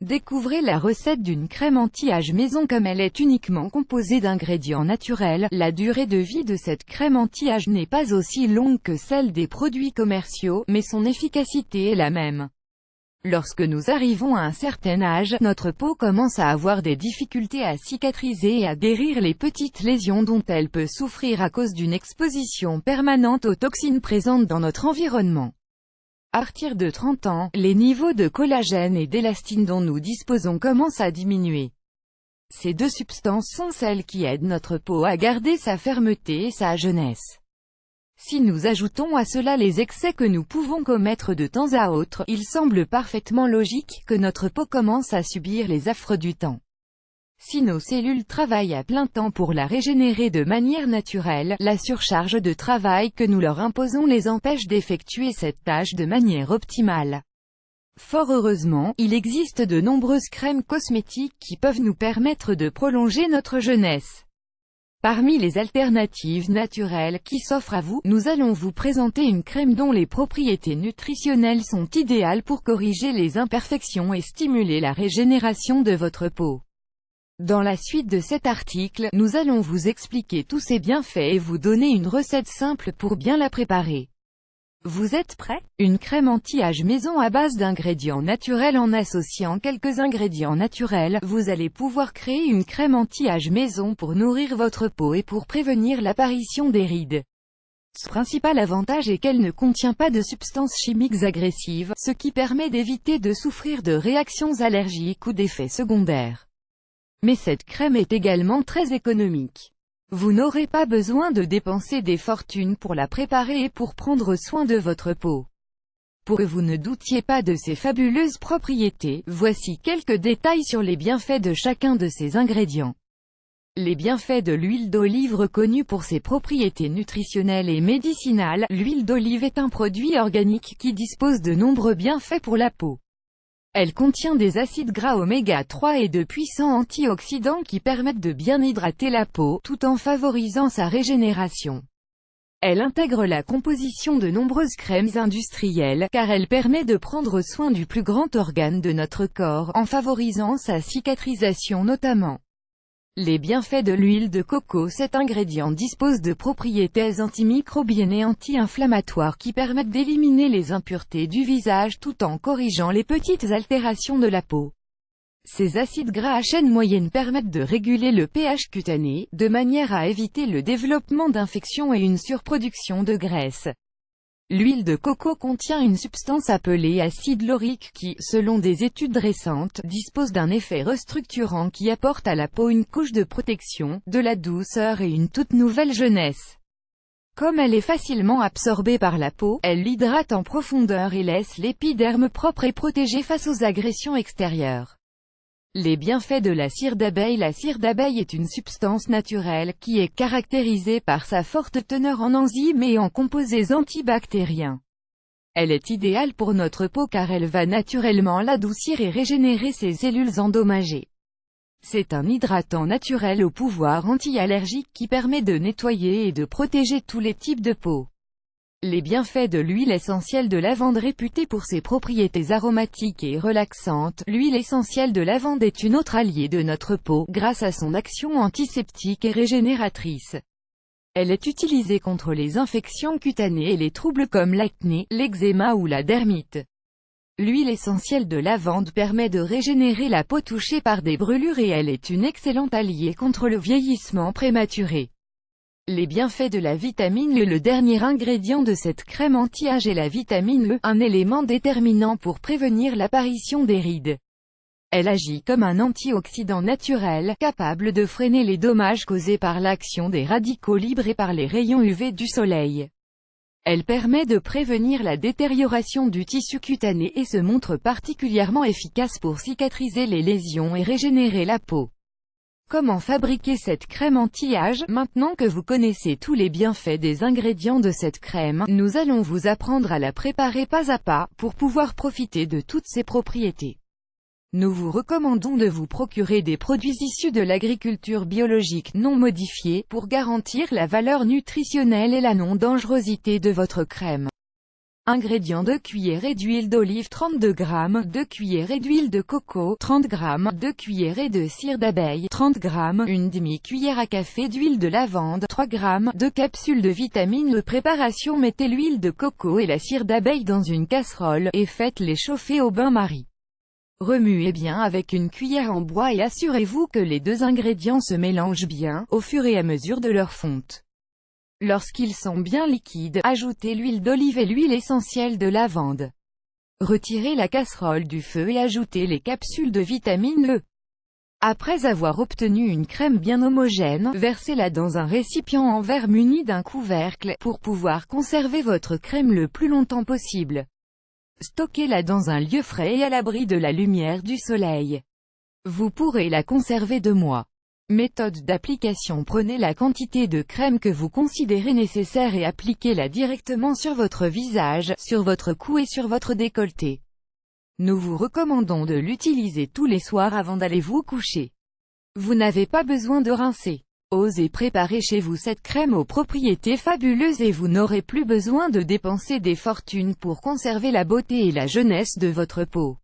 Découvrez la recette d'une crème anti-âge maison. Comme elle est uniquement composée d'ingrédients naturels, la durée de vie de cette crème anti-âge n'est pas aussi longue que celle des produits commerciaux, mais son efficacité est la même. Lorsque nous arrivons à un certain âge, notre peau commence à avoir des difficultés à cicatriser et à guérir les petites lésions dont elle peut souffrir à cause d'une exposition permanente aux toxines présentes dans notre environnement. À partir de 30 ans, les niveaux de collagène et d'élastine dont nous disposons commencent à diminuer. Ces deux substances sont celles qui aident notre peau à garder sa fermeté et sa jeunesse. Si nous ajoutons à cela les excès que nous pouvons commettre de temps à autre, il semble parfaitement logique que notre peau commence à subir les affres du temps. Si nos cellules travaillent à plein temps pour la régénérer de manière naturelle, la surcharge de travail que nous leur imposons les empêche d'effectuer cette tâche de manière optimale. Fort heureusement, il existe de nombreuses crèmes cosmétiques qui peuvent nous permettre de prolonger notre jeunesse. Parmi les alternatives naturelles qui s'offrent à vous, nous allons vous présenter une crème dont les propriétés nutritionnelles sont idéales pour corriger les imperfections et stimuler la régénération de votre peau. Dans la suite de cet article, nous allons vous expliquer tous ses bienfaits et vous donner une recette simple pour bien la préparer. Vous êtes prêts? Une crème anti-âge maison à base d'ingrédients naturels. En associant quelques ingrédients naturels, vous allez pouvoir créer une crème anti-âge maison pour nourrir votre peau et pour prévenir l'apparition des rides. Son principal avantage est qu'elle ne contient pas de substances chimiques agressives, ce qui permet d'éviter de souffrir de réactions allergiques ou d'effets secondaires. Mais cette crème est également très économique. Vous n'aurez pas besoin de dépenser des fortunes pour la préparer et pour prendre soin de votre peau. Pour que vous ne doutiez pas de ses fabuleuses propriétés, voici quelques détails sur les bienfaits de chacun de ces ingrédients. Les bienfaits de l'huile d'olive. Reconnue pour ses propriétés nutritionnelles et médicinales, l'huile d'olive est un produit organique qui dispose de nombreux bienfaits pour la peau. Elle contient des acides gras oméga 3 et de puissants antioxydants qui permettent de bien hydrater la peau, tout en favorisant sa régénération. Elle intègre la composition de nombreuses crèmes industrielles, car elle permet de prendre soin du plus grand organe de notre corps, en favorisant sa cicatrisation notamment. Les bienfaits de l'huile de coco. Cet ingrédient dispose de propriétés antimicrobiennes et anti-inflammatoires qui permettent d'éliminer les impuretés du visage tout en corrigeant les petites altérations de la peau. Ces acides gras à chaîne moyenne permettent de réguler le pH cutané, de manière à éviter le développement d'infections et une surproduction de graisse. L'huile de coco contient une substance appelée acide laurique qui, selon des études récentes, dispose d'un effet restructurant qui apporte à la peau une couche de protection, de la douceur et une toute nouvelle jeunesse. Comme elle est facilement absorbée par la peau, elle l'hydrate en profondeur et laisse l'épiderme propre et protégé face aux agressions extérieures. Les bienfaits de la cire d'abeille. La cire d'abeille est une substance naturelle qui est caractérisée par sa forte teneur en enzymes et en composés antibactériens. Elle est idéale pour notre peau car elle va naturellement l'adoucir et régénérer ses cellules endommagées. C'est un hydratant naturel au pouvoir anti-allergique qui permet de nettoyer et de protéger tous les types de peau. Les bienfaits de l'huile essentielle de lavande. Réputée pour ses propriétés aromatiques et relaxantes, l'huile essentielle de lavande est une autre alliée de notre peau, grâce à son action antiseptique et régénératrice. Elle est utilisée contre les infections cutanées et les troubles comme l'acné, l'eczéma ou la dermite. L'huile essentielle de lavande permet de régénérer la peau touchée par des brûlures et elle est une excellente alliée contre le vieillissement prématuré. Les bienfaits de la vitamine E. Le dernier ingrédient de cette crème anti-âge est la vitamine E, un élément déterminant pour prévenir l'apparition des rides. Elle agit comme un antioxydant naturel, capable de freiner les dommages causés par l'action des radicaux libres et par les rayons UV du soleil. Elle permet de prévenir la détérioration du tissu cutané et se montre particulièrement efficace pour cicatriser les lésions et régénérer la peau. Comment fabriquer cette crème anti-âge? Maintenant que vous connaissez tous les bienfaits des ingrédients de cette crème, nous allons vous apprendre à la préparer pas à pas, pour pouvoir profiter de toutes ses propriétés. Nous vous recommandons de vous procurer des produits issus de l'agriculture biologique non modifiée, pour garantir la valeur nutritionnelle et la non-dangerosité de votre crème. Ingrédients: 2 cuillerées d'huile d'olive, 32 g, 2 cuillerées d'huile de coco, 30 g, 2 cuillerées de cire d'abeille, 30 g, une demi-cuillère à café d'huile de lavande, 3 g, 2 capsules de vitamine E. Préparation: mettez l'huile de coco et la cire d'abeille dans une casserole, et faites-les chauffer au bain-marie. Remuez bien avec une cuillère en bois et assurez-vous que les deux ingrédients se mélangent bien, au fur et à mesure de leur fonte. Lorsqu'ils sont bien liquides, ajoutez l'huile d'olive et l'huile essentielle de lavande. Retirez la casserole du feu et ajoutez les capsules de vitamine E. Après avoir obtenu une crème bien homogène, versez-la dans un récipient en verre muni d'un couvercle, pour pouvoir conserver votre crème le plus longtemps possible. Stockez-la dans un lieu frais et à l'abri de la lumière du soleil. Vous pourrez la conserver 2 mois. Méthode d'application: prenez la quantité de crème que vous considérez nécessaire et appliquez-la directement sur votre visage, sur votre cou et sur votre décolleté. Nous vous recommandons de l'utiliser tous les soirs avant d'aller vous coucher. Vous n'avez pas besoin de rincer. Osez préparer chez vous cette crème aux propriétés fabuleuses et vous n'aurez plus besoin de dépenser des fortunes pour conserver la beauté et la jeunesse de votre peau.